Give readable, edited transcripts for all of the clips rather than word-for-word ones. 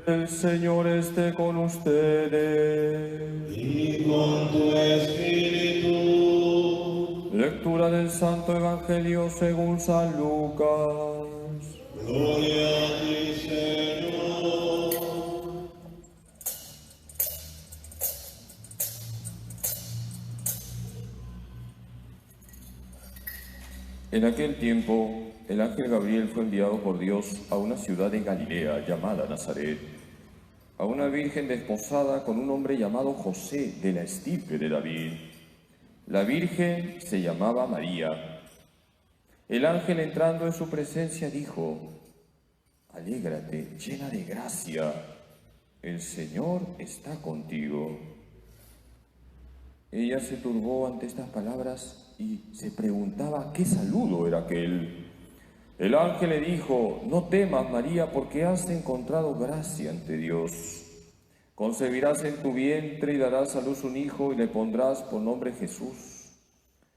El Señor esté con ustedes. Y con tu espíritu. Lectura del Santo Evangelio según San Lucas. Gloria a ti, Señor. En aquel tiempo, el ángel Gabriel fue enviado por Dios a una ciudad de Galilea llamada Nazaret, a una virgen desposada con un hombre llamado José, de la estirpe de David. La virgen se llamaba María. El ángel, entrando en su presencia, dijo: Alégrate, llena de gracia, el Señor está contigo. Ella se turbó ante estas palabras y se preguntaba qué saludo era aquel. El ángel le dijo: No temas, María, porque has encontrado gracia ante Dios. Concebirás en tu vientre y darás a luz un hijo y le pondrás por nombre Jesús.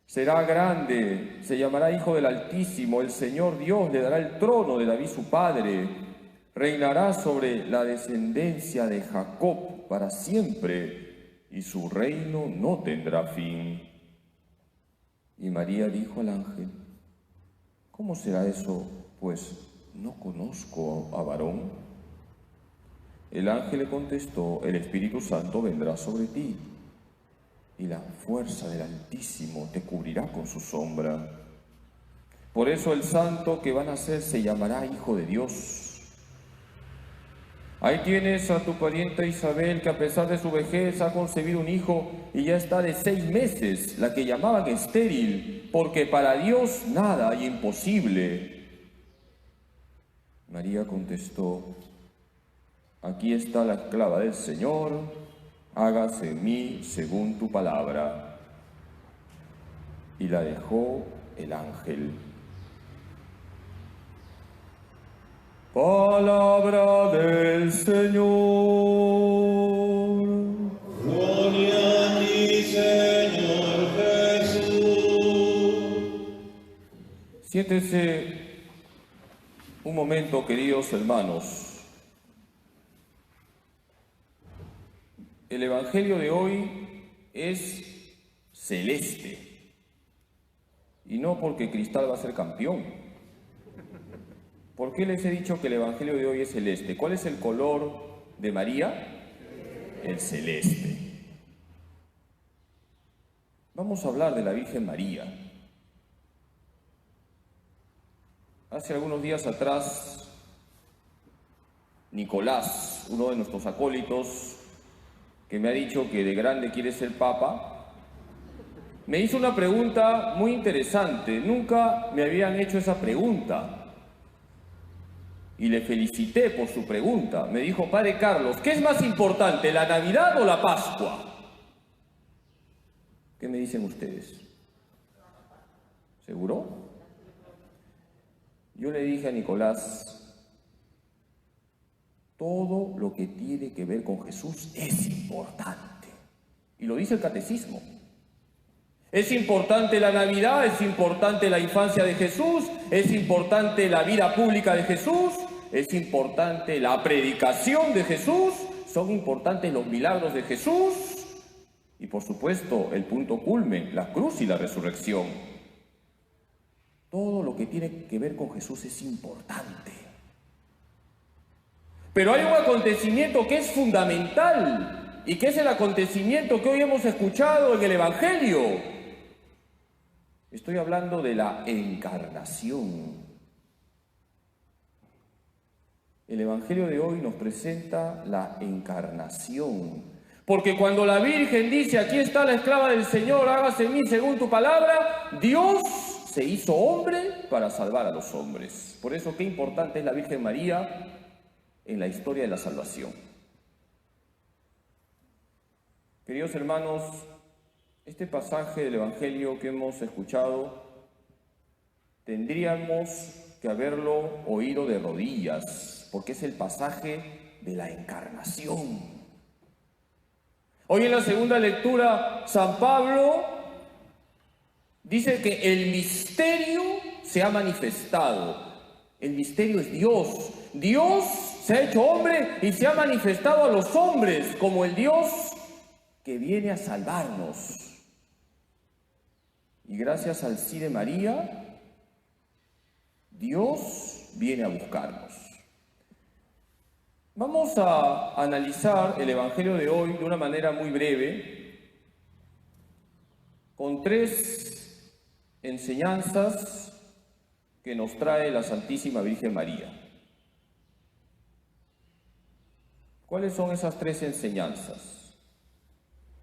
Será grande, se llamará Hijo del Altísimo, el Señor Dios le dará el trono de David su padre. Reinará sobre la descendencia de Jacob para siempre, y su reino no tendrá fin. Y María dijo al ángel: ¿Cómo será eso, pues no conozco a varón? El ángel le contestó: El Espíritu Santo vendrá sobre ti, y la fuerza del Altísimo te cubrirá con su sombra. Por eso el santo que va a nacer se llamará Hijo de Dios. Ahí tienes a tu pariente Isabel, que a pesar de su vejez ha concebido un hijo y ya está de 6 meses, la que llamaban estéril, porque para Dios nada hay imposible. María contestó: Aquí está la esclava del Señor, hágase en mí según tu palabra. Y la dejó el ángel. Palabra del Señor. Gloria a ti, Señor Jesús. Siéntese un momento, queridos hermanos. El Evangelio de hoy es celeste. Y no porque Cristal va a ser campeón. ¿Por qué les he dicho que el Evangelio de hoy es celeste? ¿Cuál es el color de María? El celeste. Vamos a hablar de la Virgen María. Hace algunos días atrás, Nicolás, uno de nuestros acólitos, que me ha dicho que de grande quiere ser papa, me hizo una pregunta muy interesante. Nunca me habían hecho esa pregunta. Y le felicité por su pregunta. Me dijo: Padre Carlos, ¿qué es más importante, la Navidad o la Pascua? ¿Qué me dicen ustedes? ¿Seguro? Yo le dije a Nicolás: todo lo que tiene que ver con Jesús es importante. Y lo dice el catecismo. Es importante la Navidad, es importante la infancia de Jesús, es importante la vida pública de Jesús, es importante la predicación de Jesús, son importantes los milagros de Jesús y, por supuesto, el punto culmen, la cruz y la resurrección. Todo lo que tiene que ver con Jesús es importante. Pero hay un acontecimiento que es fundamental y que es el acontecimiento que hoy hemos escuchado en el Evangelio. Estoy hablando de la encarnación. El Evangelio de hoy nos presenta la encarnación. Porque cuando la Virgen dice: Aquí está la esclava del Señor, hágase en mí según tu palabra, Dios se hizo hombre para salvar a los hombres. Por eso, qué importante es la Virgen María en la historia de la salvación. Queridos hermanos, este pasaje del Evangelio que hemos escuchado, tendríamos que haberlo oído de rodillas, porque es el pasaje de la encarnación. Hoy en la segunda lectura, San Pablo dice que el misterio se ha manifestado. El misterio es Dios. Dios se ha hecho hombre y se ha manifestado a los hombres como el Dios que viene a salvarnos. Y gracias al sí de María, Dios viene a buscarnos. Vamos a analizar el Evangelio de hoy de una manera muy breve, con 3 enseñanzas que nos trae la Santísima Virgen María. ¿Cuáles son esas 3 enseñanzas?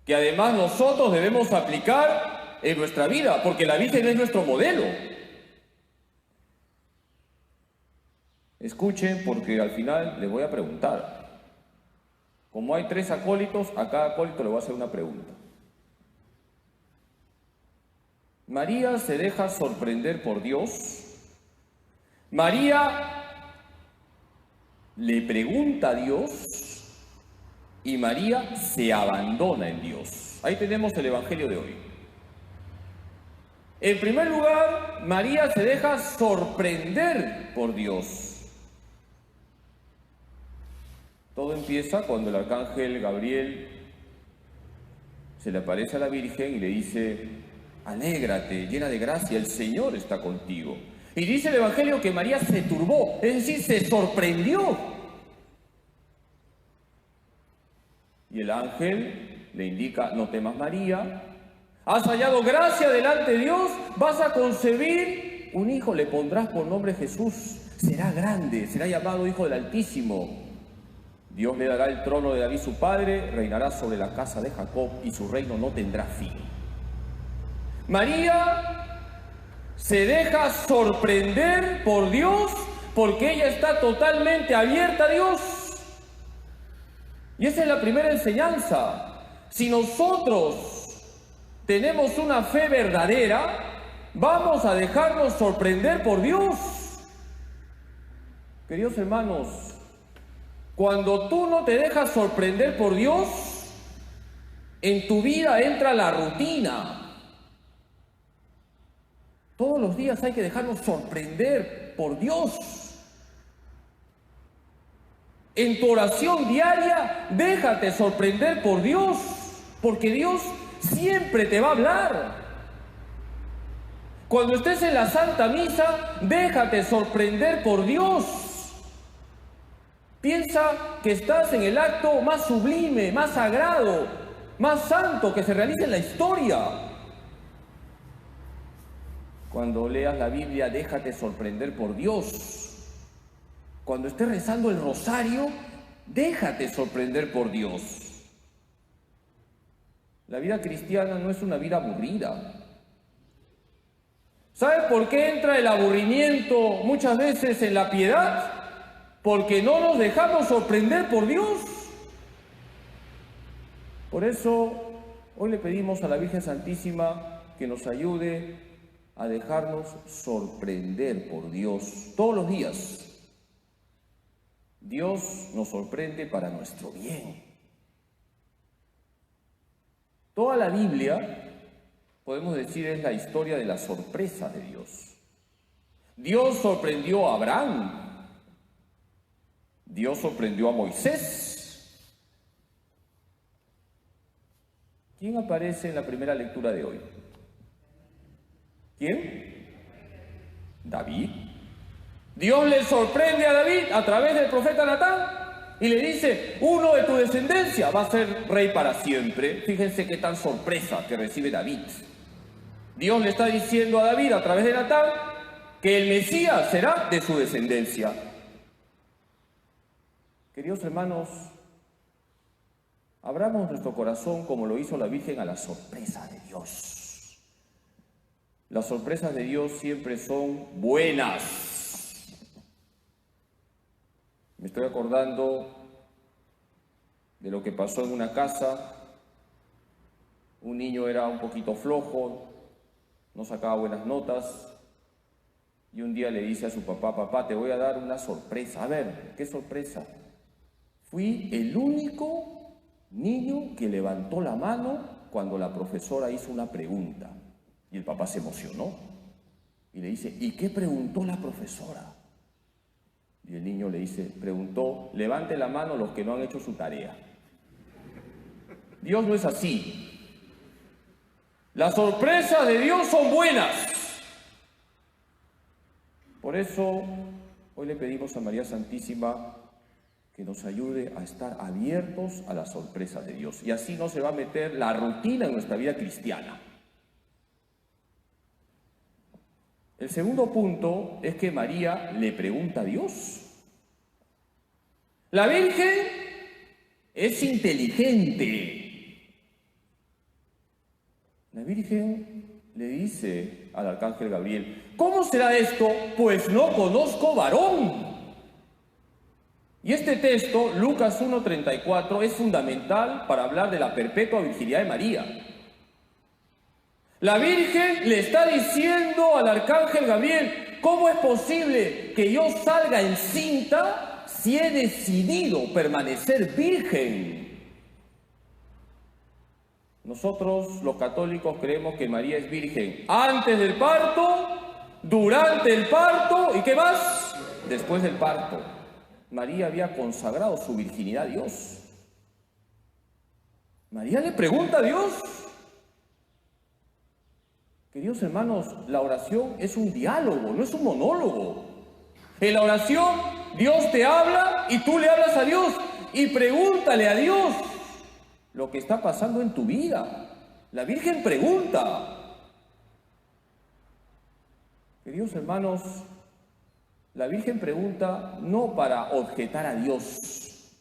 Que además nosotros debemos aplicar en nuestra vida, porque la Virgen es nuestro modelo. Escuchen, porque al final les voy a preguntar. Como hay 3 acólitos, a cada acólito le voy a hacer una pregunta. María se deja sorprender por Dios. María le pregunta a Dios y María se abandona en Dios. Ahí tenemos el Evangelio de hoy. En primer lugar, María se deja sorprender por Dios. Todo empieza cuando el arcángel Gabriel se le aparece a la Virgen y le dice: alégrate, llena de gracia, el Señor está contigo. Y dice el Evangelio que María se turbó, es decir, se sorprendió. Y el ángel le indica: no temas, María, has hallado gracia delante de Dios, vas a concebir un hijo, le pondrás por nombre Jesús, será grande, será llamado Hijo del Altísimo. Dios le dará el trono de David su padre, reinará sobre la casa de Jacob y su reino no tendrá fin. María se deja sorprender por Dios porque ella está totalmente abierta a Dios. Y esa es la primera enseñanza. Si nosotros tenemos una fe verdadera, vamos a dejarnos sorprender por Dios. Queridos hermanos, cuando tú no te dejas sorprender por Dios, en tu vida entra la rutina. Todos los días hay que dejarnos sorprender por Dios. En tu oración diaria, déjate sorprender por Dios, porque Dios siempre te va a hablar. Cuando estés en la Santa Misa, déjate sorprender por Dios. Piensa que estás en el acto más sublime, más sagrado, más santo que se realiza en la historia. Cuando leas la Biblia, déjate sorprender por Dios. Cuando estés rezando el rosario, déjate sorprender por Dios. La vida cristiana no es una vida aburrida. ¿Sabe por qué entra el aburrimiento muchas veces en la piedad? Porque no nos dejamos sorprender por Dios. Por eso, hoy le pedimos a la Virgen Santísima que nos ayude a dejarnos sorprender por Dios todos los días. Dios nos sorprende para nuestro bien. Toda la Biblia, podemos decir, es la historia de la sorpresa de Dios. Dios sorprendió a Abraham. Dios sorprendió a Moisés. ¿Quién aparece en la primera lectura de hoy? ¿Quién? David. Dios le sorprende a David a través del profeta Natán y le dice: uno de tu descendencia va a ser rey para siempre. Fíjense qué tal sorpresa que recibe David. Dios le está diciendo a David a través de Natán que el Mesías será de su descendencia. Queridos hermanos, abramos nuestro corazón como lo hizo la Virgen a la sorpresa de Dios. Las sorpresas de Dios siempre son buenas. Me estoy acordando de lo que pasó en una casa. Un niño era un poquito flojo, no sacaba buenas notas, y un día le dice a su papá: papá, te voy a dar una sorpresa. A ver, ¿qué sorpresa? Fui el único niño que levantó la mano cuando la profesora hizo una pregunta. Y el papá se emocionó y le dice: ¿y qué preguntó la profesora? Y el niño le preguntó, levante la mano los que no han hecho su tarea. Dios no es así. Las sorpresas de Dios son buenas. Por eso, hoy le pedimos a María Santísima que nos ayude a estar abiertos a las sorpresas de Dios. Y así no se va a meter la rutina en nuestra vida cristiana. El segundo punto es que María le pregunta a Dios. La Virgen es inteligente. La Virgen le dice al arcángel Gabriel, ¿cómo será esto? Pues no conozco varón. Y este texto, Lucas 1:34, es fundamental para hablar de la perpetua virginidad de María. La Virgen le está diciendo al arcángel Gabriel, ¿cómo es posible que yo salga encinta si he decidido permanecer virgen? Nosotros, los católicos, creemos que María es virgen antes del parto, durante el parto y ¿qué más? Después del parto. María había consagrado su virginidad a Dios. María le pregunta a Dios. Queridos hermanos, la oración es un diálogo, no es un monólogo. En la oración, Dios te habla y tú le hablas a Dios. Y pregúntale a Dios lo que está pasando en tu vida. La Virgen pregunta. Queridos hermanos, la Virgen pregunta no para objetar a Dios.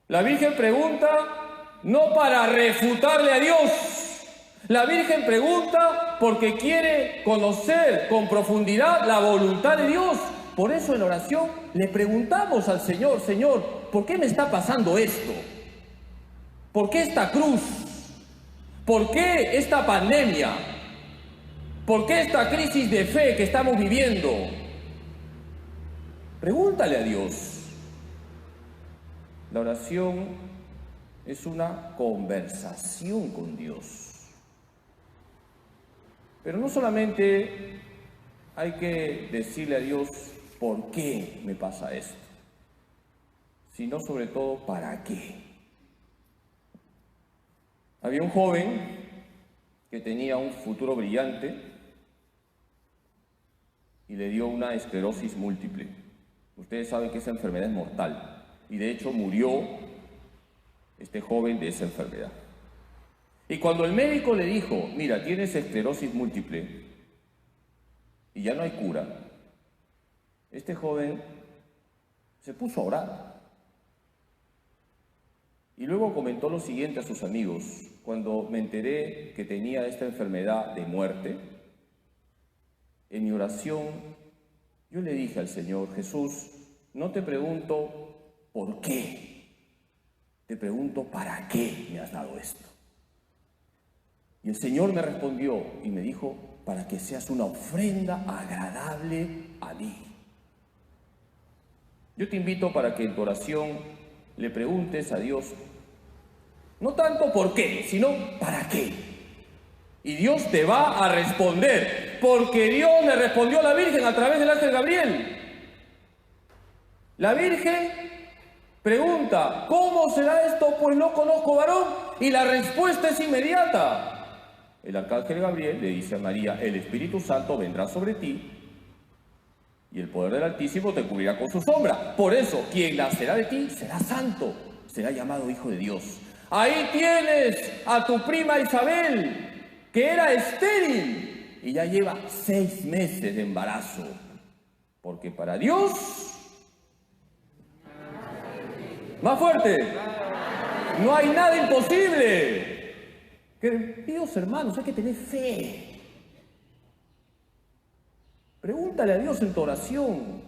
La Virgen pregunta no para refutarle a Dios. La Virgen pregunta porque quiere conocer con profundidad la voluntad de Dios. Por eso en la oración le preguntamos al Señor, Señor, ¿por qué me está pasando esto? ¿Por qué esta cruz? ¿Por qué esta pandemia? ¿Por qué esta crisis de fe que estamos viviendo? Pregúntale a Dios. La oración es una conversación con Dios. Pero no solamente hay que decirle a Dios por qué me pasa esto, sino sobre todo para qué. Había un joven que tenía un futuro brillante y le dio una esclerosis múltiple. Ustedes saben que esa enfermedad es mortal y de hecho murió este joven de esa enfermedad. Y cuando el médico le dijo, mira, tienes esclerosis múltiple y ya no hay cura, este joven se puso a orar. Y luego comentó lo siguiente a sus amigos, cuando me enteré que tenía esta enfermedad de muerte, en mi oración yo le dije al Señor, Jesús, no te pregunto por qué, te pregunto para qué me has dado esto. Y el Señor me respondió y me dijo, para que seas una ofrenda agradable a mí. Yo te invito para que en tu oración le preguntes a Dios, no tanto por qué, sino para qué. Y Dios te va a responder, porque Dios le respondió a la Virgen a través del ángel Gabriel. La Virgen pregunta, ¿cómo será esto? Pues no conozco varón. Y la respuesta es inmediata. El arcángel Gabriel le dice a María, el Espíritu Santo vendrá sobre ti y el poder del Altísimo te cubrirá con su sombra. Por eso, quien nacerá de ti será santo, será llamado Hijo de Dios. Ahí tienes a tu prima Isabel, que era estéril y ya lleva 6 meses de embarazo. Porque para Dios... Más fuerte. No hay nada imposible. Queridos hermanos, hay que tener fe. Pregúntale a Dios en tu oración.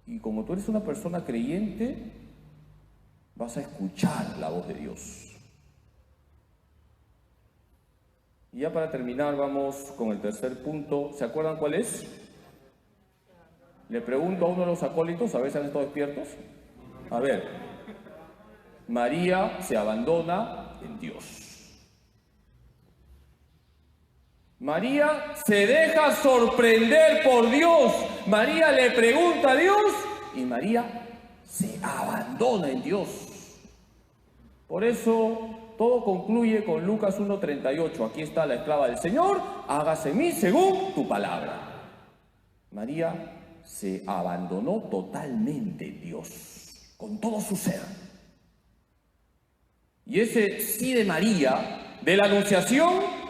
Y como tú eres una persona creyente, vas a escuchar la voz de Dios. Y ya para terminar, vamos con el tercer punto. ¿Se acuerdan cuál es? Le pregunto a uno de los acólitos, a ver si han estado despiertos. A ver. María se abandona en Dios. María se deja sorprender por Dios. María le pregunta a Dios y María se abandona en Dios. Por eso todo concluye con Lucas 1:38. Aquí está la esclava del Señor, hágase en mí según tu palabra. María se abandonó totalmente en Dios, con todo su ser. Y ese sí de María, de la Anunciación,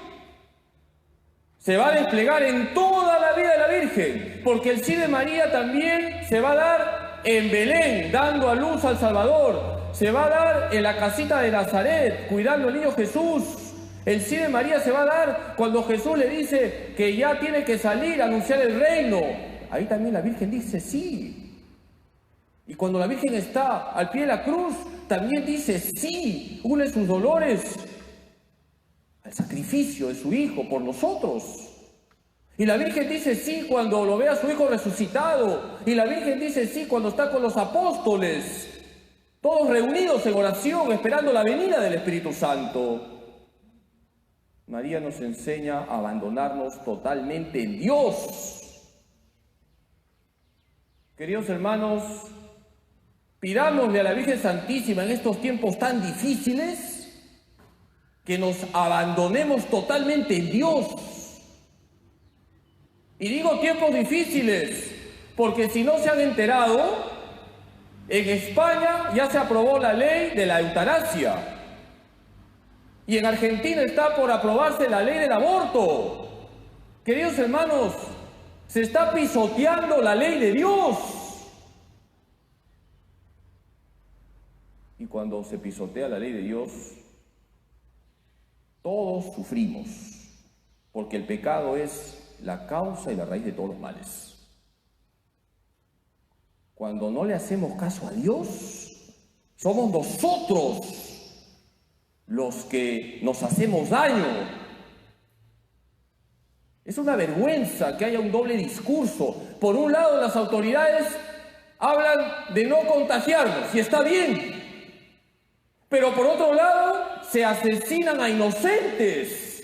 se va a desplegar en toda la vida de la Virgen, porque el sí de María también se va a dar en Belén, dando a luz al Salvador. Se va a dar en la casita de Nazaret, cuidando al niño Jesús. El sí de María se va a dar cuando Jesús le dice que ya tiene que salir a anunciar el reino. Ahí también la Virgen dice sí. Y cuando la Virgen está al pie de la cruz, también dice sí, une sus dolores al sacrificio de su Hijo por nosotros. Y la Virgen dice sí cuando lo ve a su Hijo resucitado. Y la Virgen dice sí cuando está con los apóstoles, todos reunidos en oración, esperando la venida del Espíritu Santo. María nos enseña a abandonarnos totalmente en Dios. Queridos hermanos, pidámosle a la Virgen Santísima en estos tiempos tan difíciles que nos abandonemos totalmente en Dios. Y digo tiempos difíciles porque si no se han enterado, en España ya se aprobó la ley de la eutanasia. Y en Argentina está por aprobarse la ley del aborto. Queridos hermanos, se está pisoteando la ley de Dios. Y cuando se pisotea la ley de Dios, todos sufrimos, porque el pecado es la causa y la raíz de todos los males. Cuando no le hacemos caso a Dios, somos nosotros los que nos hacemos daño. Es una vergüenza que haya un doble discurso. Por un lado, las autoridades hablan de no contagiarnos, y está bien. Pero por otro lado, se asesinan a inocentes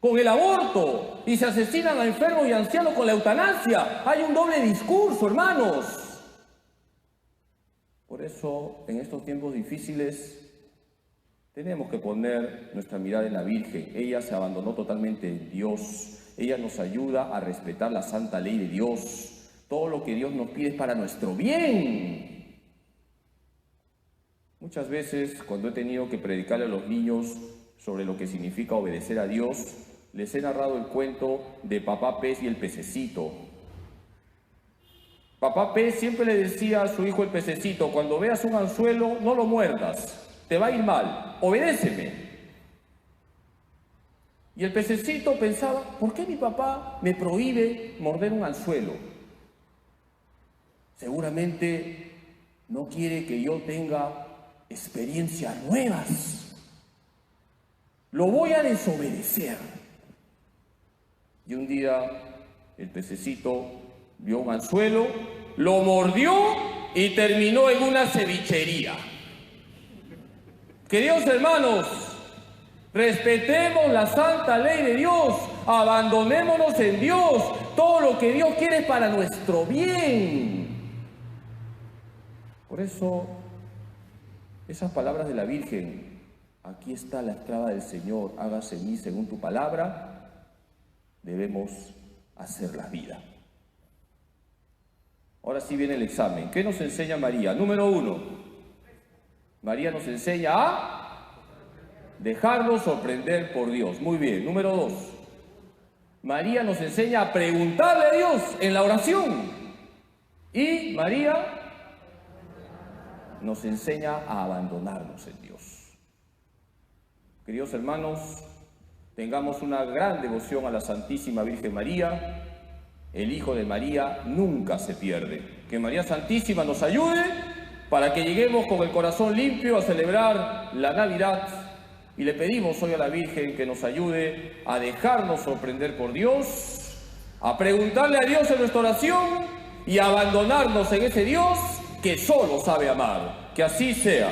con el aborto y se asesinan a enfermos y ancianos con la eutanasia. Hay un doble discurso, hermanos. Por eso, en estos tiempos difíciles, tenemos que poner nuestra mirada en la Virgen. Ella se abandonó totalmente en Dios. Ella nos ayuda a respetar la santa ley de Dios. Todo lo que Dios nos pide es para nuestro bien. Muchas veces, cuando he tenido que predicarle a los niños sobre lo que significa obedecer a Dios, les he narrado el cuento de Papá Pez y el pececito. Papá Pez siempre le decía a su hijo el pececito: cuando veas un anzuelo, no lo muerdas, te va a ir mal, obedéceme. Y el pececito pensaba: ¿por qué mi papá me prohíbe morder un anzuelo? Seguramente no quiere que yo tenga experiencias nuevas. Lo voy a desobedecer. Y un día el pececito vio un anzuelo, lo mordió y terminó en una cevichería. Queridos hermanos, respetemos la santa ley de Dios, abandonémonos en Dios. Todo lo que Dios quiere es para nuestro bien. Por eso, esas palabras de la Virgen: aquí está la esclava del Señor, hágase en mí según tu palabra, debemos hacerlas vida. Ahora sí viene el examen. ¿Qué nos enseña María? Número 1. María nos enseña a dejarnos sorprender por Dios. Muy bien. Número 2. María nos enseña a preguntarle a Dios en la oración. Y María nos enseña a abandonarnos en Dios. Queridos hermanos, tengamos una gran devoción a la Santísima Virgen María. El Hijo de María nunca se pierde. Que María Santísima nos ayude para que lleguemos con el corazón limpio a celebrar la Navidad. Y le pedimos hoy a la Virgen que nos ayude a dejarnos sorprender por Dios, a preguntarle a Dios en nuestra oración y a abandonarnos en ese Dios que solo sabe amar. Que así sea.